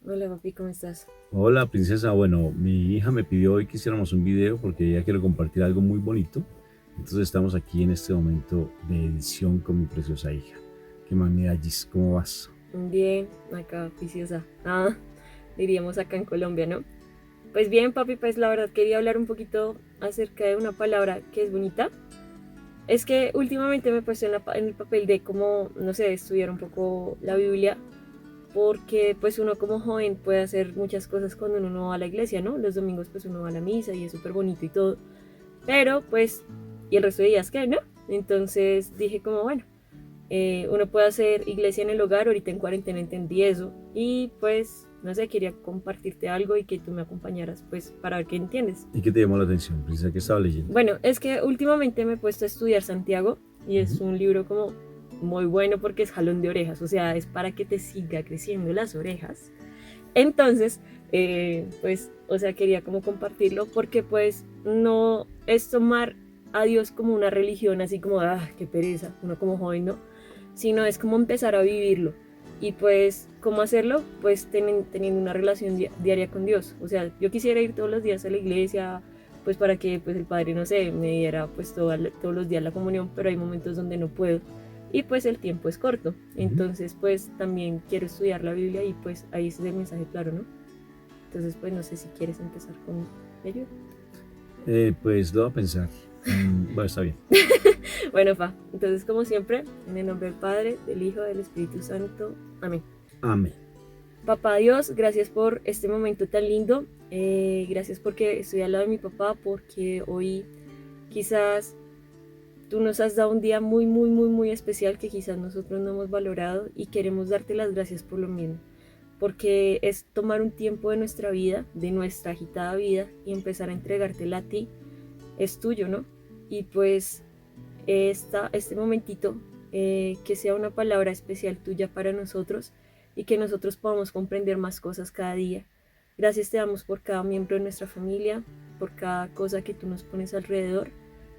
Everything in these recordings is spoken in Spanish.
Hola papi, ¿cómo estás? Hola, princesa. Bueno, mi hija me pidió hoy que hiciéramos un video porque ella quiere compartir algo muy bonito. Entonces estamos aquí en este momento de edición con mi preciosa hija. ¿Qué más, mi Agis? ¿Cómo vas? Bien, acá juiciosa. Diríamos acá en Colombia, ¿no? Pues bien, papi, pues la verdad quería hablar un poquito acerca de una palabra que es bonita. Es que últimamente me he puesto en el papel de como, no sé, estudiar un poco la Biblia, porque pues uno como joven puede hacer muchas cosas cuando uno no va a la iglesia, ¿no? Los domingos pues uno va a la misa y es súper bonito y todo. Pero pues, ¿y el resto de días qué, no? Entonces dije como, bueno, uno puede hacer iglesia en el hogar, ahorita en cuarentena entendí eso y pues, no sé, quería compartirte algo y que tú me acompañaras pues para ver qué entiendes. ¿Y qué te llamó la atención, princesa? ¿Qué estaba leyendo? Bueno, es que últimamente me he puesto a estudiar Santiago y es Ujú. un libro como muy bueno porque es jalón de orejas, o sea, es para que te siga creciendo las orejas. Entonces, pues, o sea, quería como compartirlo porque pues no es tomar a Dios como una religión, así como, qué pereza, uno como joven, ¿no? Sino es como empezar a vivirlo. Y pues, ¿cómo hacerlo? Pues teniendo una relación diaria con Dios. O sea, yo quisiera ir todos los días a la iglesia, pues para que pues el Padre, no sé, me diera pues todos los días la comunión, pero hay momentos donde no puedo. Y pues el tiempo es corto. Ujú. Entonces, pues también quiero estudiar la Biblia y pues ahí es el mensaje claro, ¿no? Entonces, pues no sé si quieres empezar con ello. Pues lo voy a pensar. Bueno, está bien. Bueno, fa. Entonces, como siempre, en el nombre del Padre, del Hijo, del Espíritu Santo. Amén. Amén. Papá Dios, gracias por este momento tan lindo. Gracias porque estoy al lado de mi papá, porque hoy quizás tú nos has dado un día muy, muy, muy, muy especial que quizás nosotros no hemos valorado y queremos darte las gracias por lo mismo. Porque es tomar un tiempo de nuestra vida, de nuestra agitada vida, y empezar a entregártela a ti. Es tuyo, ¿no? Y pues este momentito, que sea una palabra especial tuya para nosotros y que nosotros podamos comprender más cosas cada día. Gracias te damos por cada miembro de nuestra familia, por cada cosa que tú nos pones alrededor,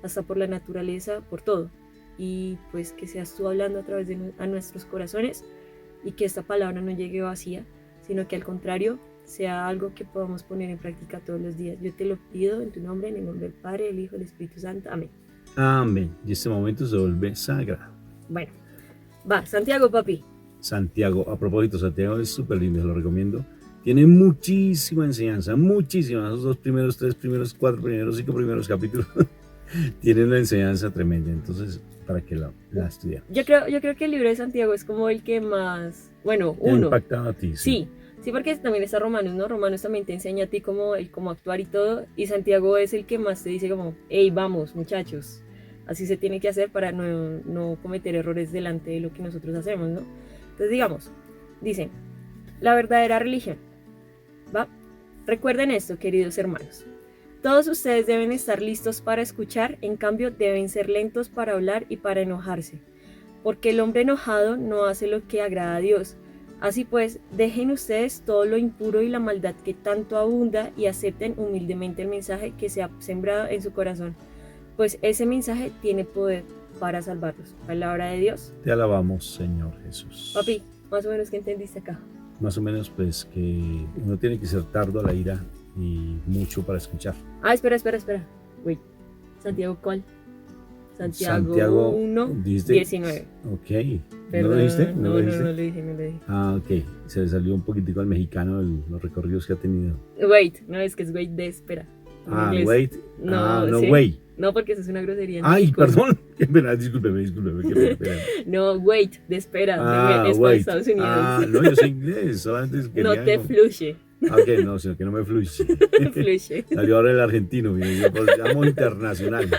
hasta por la naturaleza, por todo. Y pues que seas tú hablando a través de a nuestros corazones y que esta palabra no llegue vacía, sino que al contrario sea algo que podamos poner en práctica todos los días. Yo te lo pido en tu nombre, en el nombre del Padre, del Hijo, del Espíritu Santo. Amén. Amén. Y este momento se vuelve sagrado. Bueno, va, Santiago, papi. Santiago, a propósito, Santiago es súper lindo, se lo recomiendo. Tiene muchísima enseñanza, muchísima. Esos dos primeros, tres primeros, cuatro primeros, cinco primeros capítulos tienen una enseñanza tremenda. Entonces, para que la Yo estudiamos. creo, yo creo que el libro de Santiago es como el que más, bueno, ¿Te ha uno, impactado a ti? Sí. sí, sí, porque también está Romanos, ¿no? Romanos también te enseña a ti cómo actuar y todo, y Santiago es el que más te dice como, hey, vamos, muchachos, así se tiene que hacer para no cometer errores delante de lo que nosotros hacemos, ¿no? Entonces, digamos, dice, la verdadera religión, ¿va? Recuerden esto, queridos hermanos. Todos ustedes deben estar listos para escuchar, en cambio deben ser lentos para hablar y para enojarse, porque el hombre enojado no hace lo que agrada a Dios. Así pues, dejen ustedes todo lo impuro y la maldad que tanto abunda y acepten humildemente el mensaje que se ha sembrado en su corazón, pues ese mensaje tiene poder para salvarlos. Palabra de Dios. Te alabamos, Señor Jesús. Papi, más o menos que entendiste acá. Más o menos, pues que uno tiene que ser tardo a la ira y mucho para escuchar. Espera. Wait. Santiago, ¿cuál? Santiago Santiago, 1, dijiste, 19. ok, ¿no lo dijiste? Perdón, ¿No lo no dijiste? lo dije, no lo dije. Ah, ok, se le salió un poquitico al mexicano los recorridos que ha tenido. Wait, no es que es wait de espera. En Ah, inglés. wait, ah, No, no, ¿sí? way. No, porque eso es una grosería en Ay, México. perdón, qué pena, discúlpeme, qué pena, pena. No, wait, de espera. Ah, Es para wait, Estados Unidos. ah, no, yo soy inglés, solamente No quería te fluye. ah, ok, no, sino que no me fluye. Fluye. Salió ahora el argentino, mire, yo pues, llamo internacionales.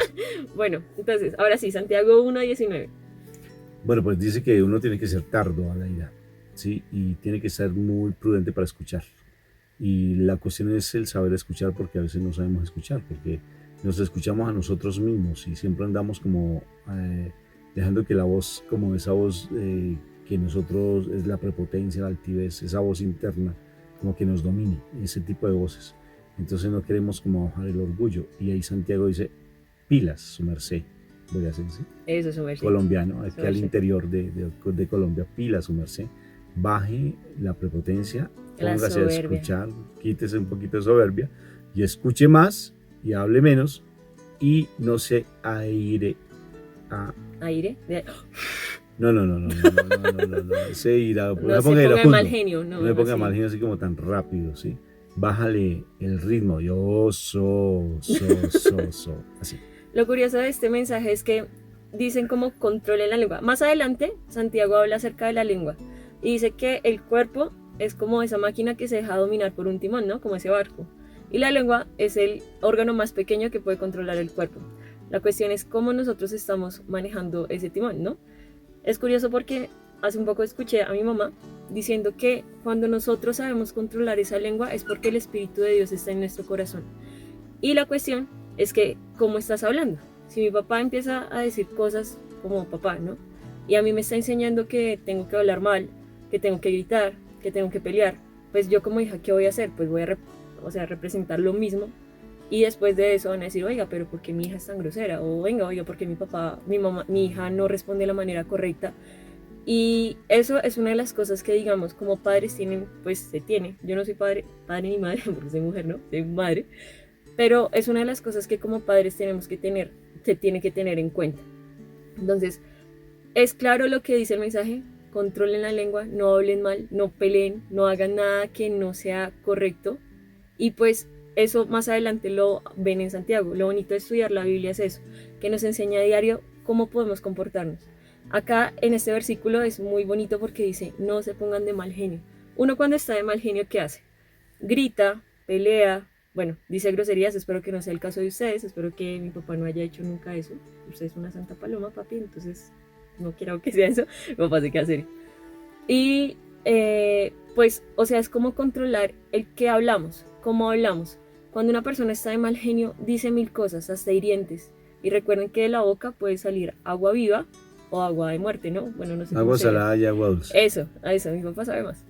Bueno, entonces, ahora sí, Santiago 1, 19. Bueno, pues dice que uno tiene que ser tardo a la ira, ¿sí? Y tiene que ser muy prudente para escuchar. Y la cuestión es el saber escuchar porque a veces no sabemos escuchar, porque nos escuchamos a nosotros mismos y siempre andamos como dejando que la voz, como esa voz que nosotros es la prepotencia, la altivez, esa voz interna, como que nos domine, ese tipo de voces. Entonces no queremos como bajar el orgullo. Y ahí Santiago dice, pilas, su merced, voy a hacer, ¿sí? Eso es su merced. Colombiano, Su aquí al merced. interior de Colombia, pila su merced, baje la prepotencia La póngase a soberbia. escuchar, quítese un poquito de soberbia y escuche más y hable menos y no se aire. Aire. No, ese irado, no No me se ponga ponga de mal iracundo, genio, no no, me ponga mal así. genio así como tan rápido, ¿sí? Bájale el ritmo, así. Lo curioso de este mensaje es que dicen como controlen la lengua. Más adelante, Santiago habla acerca de la lengua y dice que el cuerpo es como esa máquina que se deja dominar por un timón, ¿no? Como ese barco. Y la lengua es el órgano más pequeño que puede controlar el cuerpo. La cuestión es cómo nosotros estamos manejando ese timón, ¿no? Es curioso porque hace un poco escuché a mi mamá diciendo que cuando nosotros sabemos controlar esa lengua es porque el Espíritu de Dios está en nuestro corazón. Y la cuestión es que, ¿cómo estás hablando? Si mi papá empieza a decir cosas como papá, ¿no? Y a mí me está enseñando que tengo que hablar mal, que tengo que gritar, que tengo que pelear, pues yo como hija, ¿qué voy a hacer? Pues voy a representar lo mismo. Y después de eso van a decir, oiga, pero ¿por qué mi hija es tan grosera? O venga, oiga, ¿por qué mi papá, mi mamá, mi hija no responde de la manera correcta? Y eso es una de las cosas que, digamos, como padres tienen, pues se tiene. Yo no soy padre ni madre, porque soy mujer, ¿no? Soy madre. Pero es una de las cosas que como padres tenemos que tener, se tiene que tener en cuenta. Entonces, es claro lo que dice el mensaje, controlen la lengua, no hablen mal, no peleen, no hagan nada que no sea correcto. Y pues eso más adelante lo ven en Santiago. Lo bonito de estudiar la Biblia es eso, que nos enseña a diario cómo podemos comportarnos. Acá en este versículo es muy bonito porque dice, no se pongan de mal genio. Uno cuando está de mal genio, ¿qué hace? Grita, pelea, bueno, dice groserías, espero que no sea el caso de ustedes, espero que mi papá no haya hecho nunca eso. Usted es una santa paloma, papi, entonces no quiero que sea eso, mi papá se queda serio. Y pues, o sea, es como controlar el que hablamos, cómo hablamos. Cuando una persona está de mal genio, dice mil cosas, hasta hirientes. Y recuerden que de la boca puede salir agua viva o agua de muerte, ¿no? Bueno, no sé cómo Agua se diga. salada y agua dulce. Eso, a eso, mi papá sabe más.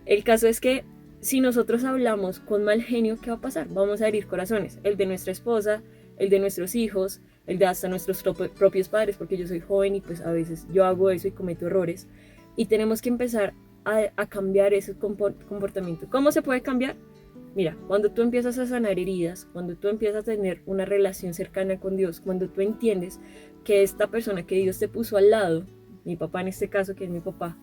El caso es que si nosotros hablamos con mal genio, ¿qué va a pasar? Vamos a herir corazones, el de nuestra esposa, el de nuestros hijos, el de hasta nuestros propios padres, porque yo soy joven y pues a veces yo hago eso y cometo errores. Y tenemos que empezar a cambiar ese comportamiento. ¿Cómo se puede cambiar? Mira, cuando tú empiezas a sanar heridas, cuando tú empiezas a tener una relación cercana con Dios, cuando tú entiendes que esta persona que Dios te puso al lado, mi papá en este caso, que es mi papá,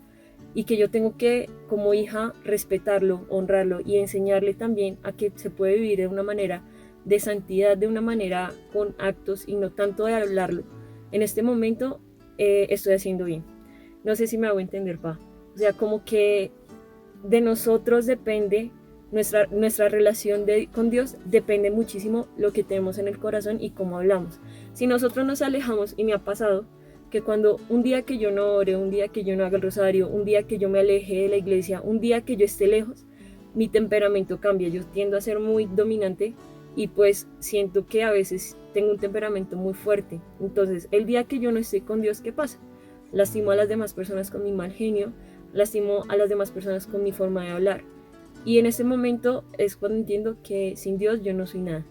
y que yo tengo que, como hija, respetarlo, honrarlo y enseñarle también a que se puede vivir de una manera de santidad, de una manera con actos y no tanto de hablarlo. En este momento estoy haciendo bien. No sé si me hago entender, pa. O sea, como que de nosotros depende nuestra relación con Dios, depende muchísimo lo que tenemos en el corazón y cómo hablamos. Si nosotros nos alejamos, y me ha pasado, que cuando un día que yo no ore, un día que yo no haga el rosario, un día que yo me aleje de la iglesia, un día que yo esté lejos, mi temperamento cambia. Yo tiendo a ser muy dominante y pues siento que a veces tengo un temperamento muy fuerte. Entonces, el día que yo no estoy con Dios, ¿qué pasa? Lastimo a las demás personas con mi mal genio, lastimo a las demás personas con mi forma de hablar. Y en ese momento es cuando entiendo que sin Dios yo no soy nada.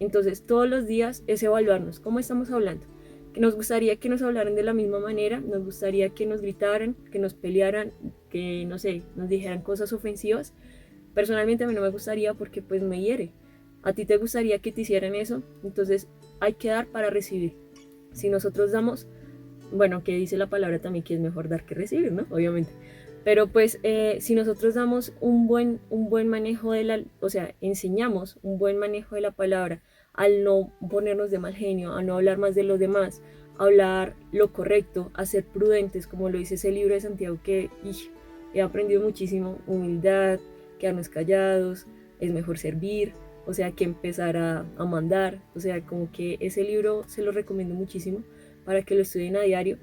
Entonces, todos los días es evaluarnos cómo estamos hablando. Que nos gustaría que nos hablaran de la misma manera, nos gustaría que nos gritaran, que nos pelearan, que no sé, nos dijeran cosas ofensivas. Personalmente a mí no me gustaría porque pues me hiere. A ti te gustaría que te hicieran eso, entonces hay que dar para recibir. Si nosotros damos, bueno, que dice la palabra también que es mejor dar que recibir, ¿no? Obviamente. Pero pues si nosotros damos un buen manejo o sea, enseñamos un buen manejo de la palabra, al no ponernos de mal genio, a no hablar más de los demás, a hablar lo correcto, a ser prudentes, como lo dice ese libro de Santiago que he aprendido muchísimo, humildad, quedarnos callados, es mejor servir, o sea, que empezar a mandar, o sea, como que ese libro se lo recomiendo muchísimo para que lo estudien a diario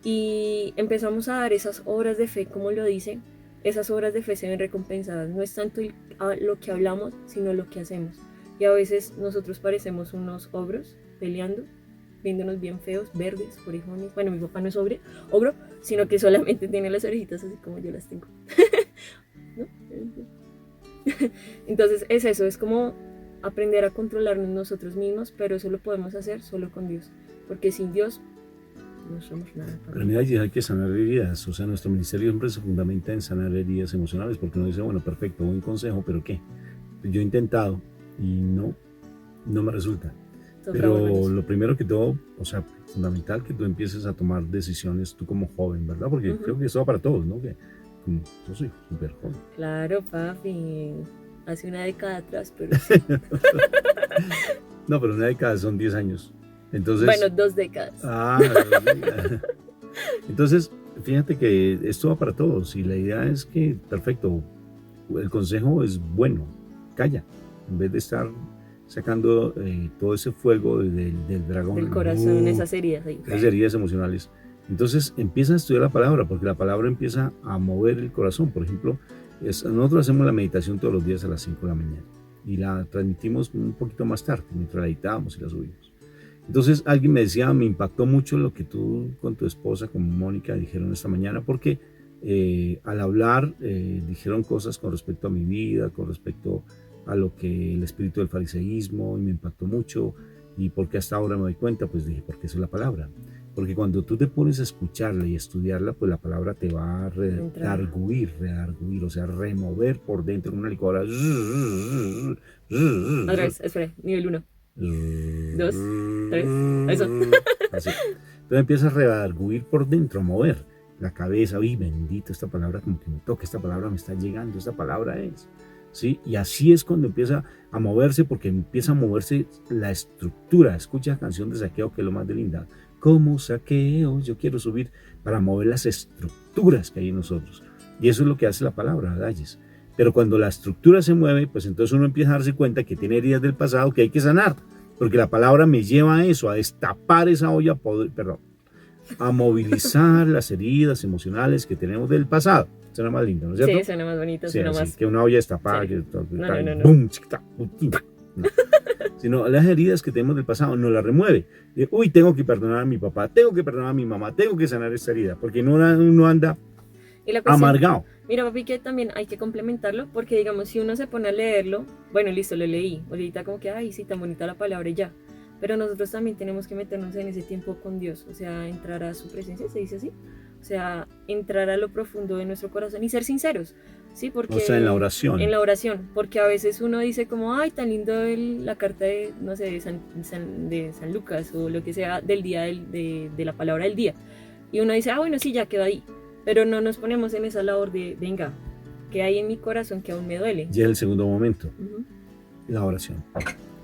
y empezamos a dar esas obras de fe, como lo dice, esas obras de fe se ven recompensadas. No es tanto lo que hablamos, sino lo que hacemos. Y a veces nosotros parecemos unos ogros peleando, viéndonos bien feos, verdes, orejones. Bueno, mi papá no es ogro, sino que solamente tiene las orejitas así como yo las tengo. ¿No? Entonces es eso, es como aprender a controlarnos nosotros mismos, pero eso lo podemos hacer solo con Dios. Porque sin Dios no somos nada. Pero mira, hay que sanar heridas. O sea, nuestro ministerio siempre se fundamenta en sanar heridas emocionales, porque uno dice, bueno, perfecto, buen consejo, pero ¿qué? Yo he intentado y no me resulta. Pero lo primero que todo, o sea, fundamental que tú empieces a tomar decisiones tú como joven, ¿verdad? Porque creo que eso va para todos, ¿no? Que como yo soy súper joven. Claro, papi. Hace una década atrás, pero sí. No, pero una década son 10 años. Entonces, bueno, 2 décadas. Entonces, fíjate que esto va para todos y la idea es que, perfecto, el consejo es bueno, calla, en vez de estar sacando todo ese fuego del dragón. Del corazón, esas heridas ahí. Esas heridas emocionales. Entonces empieza a estudiar la palabra, porque la palabra empieza a mover el corazón. Por ejemplo, nosotros hacemos la meditación todos los días a las 5 de la mañana y la transmitimos un poquito más tarde, mientras la editamos y la subimos. Entonces alguien me decía, me impactó mucho lo que tú con tu esposa, con Mónica, dijeron esta mañana, porque al hablar dijeron cosas con respecto a mi vida, con respecto a lo que el espíritu del fariseísmo, y me impactó mucho. ¿Y por qué hasta ahora me doy cuenta? Pues dije, porque eso es la palabra. Porque cuando tú te pones a escucharla y a estudiarla, pues la palabra te va a redarguir, o sea, remover por dentro en una licuadora. Otra vez, espera, nivel 1. 2, 3, eso. Así. Entonces empiezas a redarguir por dentro, a mover la cabeza. Uy, bendito, esta palabra como que me toca, esta palabra me está llegando, esta palabra es. ¿Sí? Y así es cuando empieza a moverse, porque empieza a moverse la estructura. Escucha la canción de Saqueo, que es lo más de linda. Como Saqueo, yo quiero subir, para mover las estructuras que hay en nosotros. Y eso es lo que hace la palabra, Dalles. Pero cuando la estructura se mueve, pues entonces uno empieza a darse cuenta que tiene heridas del pasado que hay que sanar. Porque la palabra me lleva a eso, a destapar esa olla, a movilizar las heridas emocionales que tenemos del pasado. Suena más lindo, ¿no es cierto? Sí, suena más bonito, Sí, suena más. que una olla destapada, sí. que No. boom, no. Sino las heridas que tenemos del pasado no las remueve. Uy, tengo que perdonar a mi papá, tengo que perdonar a mi mamá, tengo que sanar esta herida, porque uno anda amargado. Mira, papi, que también hay que complementarlo, porque digamos, si uno se pone a leerlo, bueno, listo, lo leí, ahorita como que, ay, sí, tan bonita la palabra y ya. Pero nosotros también tenemos que meternos en ese tiempo con Dios, o sea, entrar a su presencia, ¿se dice así? O sea, entrar a lo profundo de nuestro corazón y ser sinceros, ¿sí? Porque, o sea, en la oración. En la oración, porque a veces uno dice como, ay, tan lindo la carta de, no sé, de San Lucas o lo que sea, del día de la palabra del día. Y uno dice, bueno, sí, ya quedó ahí. Pero no nos ponemos en esa labor de, venga, que hay en mi corazón que aún me duele. Ya el segundo momento, la oración.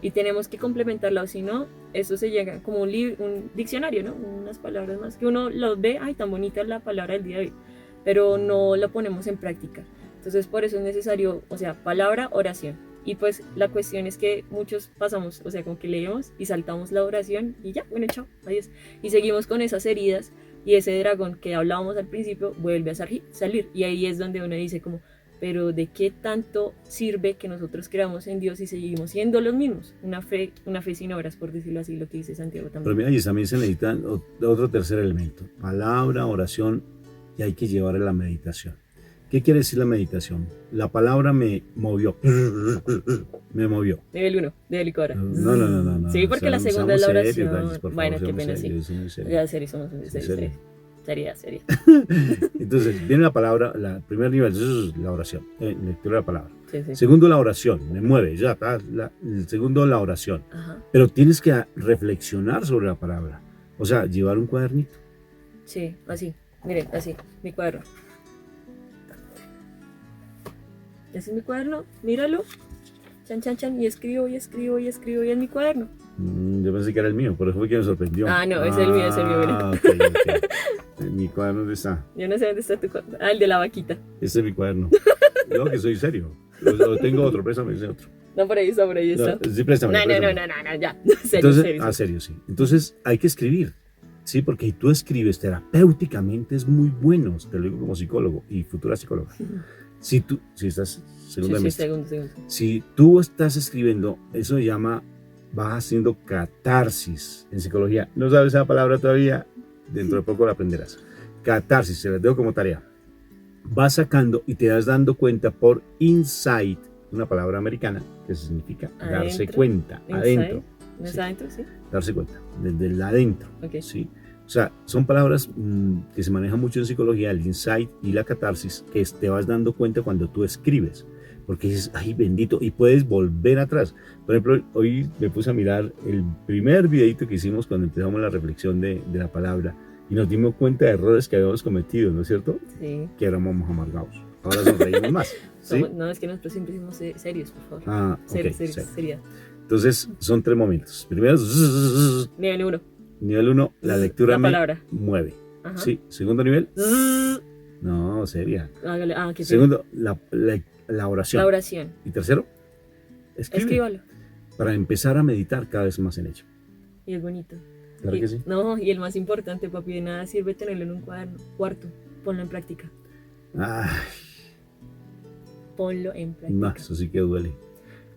Y tenemos que complementarla, o si no, eso se llega como un diccionario, ¿no? Unas palabras más que uno los ve, ay, tan bonita es la palabra del día de hoy, pero no la ponemos en práctica. Entonces, por eso es necesario, o sea, palabra, oración. Y pues la cuestión es que muchos pasamos, o sea, como que leemos y saltamos la oración y ya, bueno, chao, adiós. Y seguimos con esas heridas y ese dragón que hablábamos al principio vuelve a salir. Y ahí es donde uno dice como, pero ¿de qué tanto sirve que nosotros creamos en Dios y seguimos siendo los mismos? Una fe sin obras, por decirlo así, lo que dice Santiago también. Pero mira, y también se necesita otro tercer elemento, palabra, oración, y hay que llevar a la meditación. ¿Qué quiere decir la meditación? La palabra me movió. Me movió. Nivel 1, de licuadora. No. Sí, porque la segunda es la oración. Serios, bueno, qué pena, serios, sí. Ya, serios, somos serios. Sería. Entonces, viene la palabra, el primer nivel es la oración, lectura de la palabra. Sí. Segundo, la oración, me mueve, ya está. El segundo, la oración. Ajá. Pero tienes que reflexionar sobre la palabra. O sea, llevar un cuadernito. Sí, así. Miren, así, mi cuaderno. Ese es mi cuaderno, míralo. Chan, y escribo y es mi cuaderno. Yo pensé que era el mío, por eso fue que me sorprendió. Ah, no, es el mío, mira. Okay. Mi cuaderno, ¿dónde está? Yo no sé dónde está tu cuaderno. Ah, el de la vaquita. Este es mi cuaderno. Yo que soy serio. Yo tengo otro, préstame ese otro. No, por ahí está. No, sí, préstame. No, ya. Serio, sí. Entonces, hay que escribir. Sí, porque si tú escribes terapéuticamente es muy bueno, te lo digo como psicólogo y futura psicóloga. Si estás segundo. Si tú estás escribiendo, eso se llama, vas haciendo catarsis en psicología. ¿No sabes esa palabra todavía? Dentro de poco la aprenderás. Catarsis, se las dejo como tarea. Vas sacando y te vas dando cuenta por insight, una palabra americana que significa darse cuenta, adentro. ¿No es adentro, sí? Darse cuenta, desde el adentro. Okay. ¿Sí? O sea, son palabras que se manejan mucho en psicología, el insight y la catarsis, que te vas dando cuenta cuando tú escribes. Porque dices, ay, bendito, y puedes volver atrás. Por ejemplo, hoy me puse a mirar el primer videito que hicimos cuando empezamos la reflexión de la palabra y nos dimos cuenta de errores que habíamos cometido, ¿no es cierto? Sí. Que éramos amargados. Ahora sonreímos más. ¿Sí? No, es que nosotros siempre hicimos serios, por favor. Ah, Serios, ok, seriedad. Entonces, son 3 momentos. Primero, Nivel 1. nivel 1, la lectura La palabra. mueve. Ajá. Sí. Segundo nivel, no, seria. Hágale. Qué Segundo, la oración. La oración. Y tercero, Escríbalo. Para empezar a meditar cada vez más en ello. Y es bonito. Claro que sí. No, y el más importante, papi, de nada sirve tenerlo en un cuarto. Ponlo en práctica. Ay, Ponlo en práctica. no, eso sí que duele.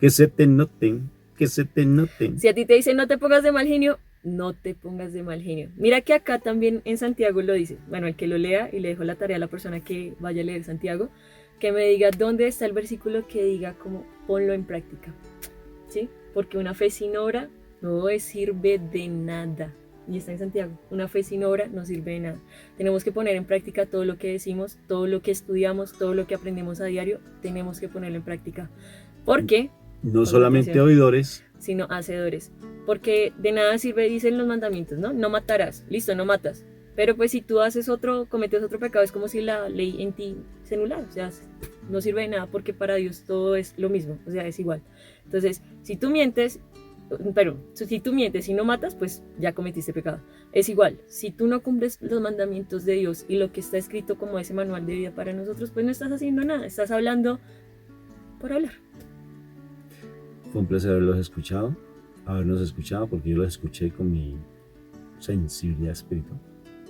Que se te noten, que se te noten. Si a ti te dicen no te pongas de mal genio, no te pongas de mal genio. Mira que acá también en Santiago lo dice. Bueno, el que lo lea, y le dejo la tarea a la persona que vaya a leer Santiago, que me diga dónde está el versículo que diga como ponlo en práctica. ¿Sí? Porque una fe sin obra no sirve de nada. Y está en Santiago. Una fe sin obra no sirve de nada. Tenemos que poner en práctica todo lo que decimos, todo lo que estudiamos, todo lo que aprendemos a diario. Tenemos que ponerlo en práctica. ¿Por qué? No solamente oidores, sino hacedores. Porque de nada sirve, dicen los mandamientos, ¿no? No matarás. Listo, no matas. Pero pues si tú cometes otro pecado, es como si la ley en ti se anulara. O sea, no sirve de nada porque para Dios todo es lo mismo. O sea, es igual. Entonces, si tú mientes y no matas, pues ya cometiste pecado. Es igual. Si tú no cumples los mandamientos de Dios y lo que está escrito como ese manual de vida para nosotros, pues no estás haciendo nada. Estás hablando por hablar. fue un placer habernos escuchado, porque yo los escuché con mi sensibilidad espiritual.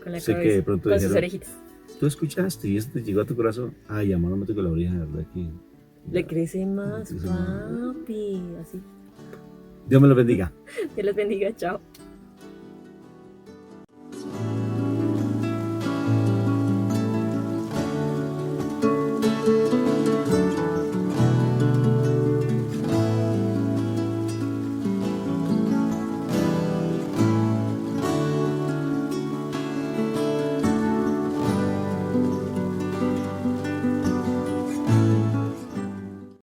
Con la Sé cabeza, que de pronto con sus dijeron, orejitas. tú escuchaste y eso te llegó a tu corazón. Ay, amor, no me toco la oreja, de verdad que... Le crece más, Le crece más. papi. Así. Dios me lo bendiga. Dios los bendiga. Chao.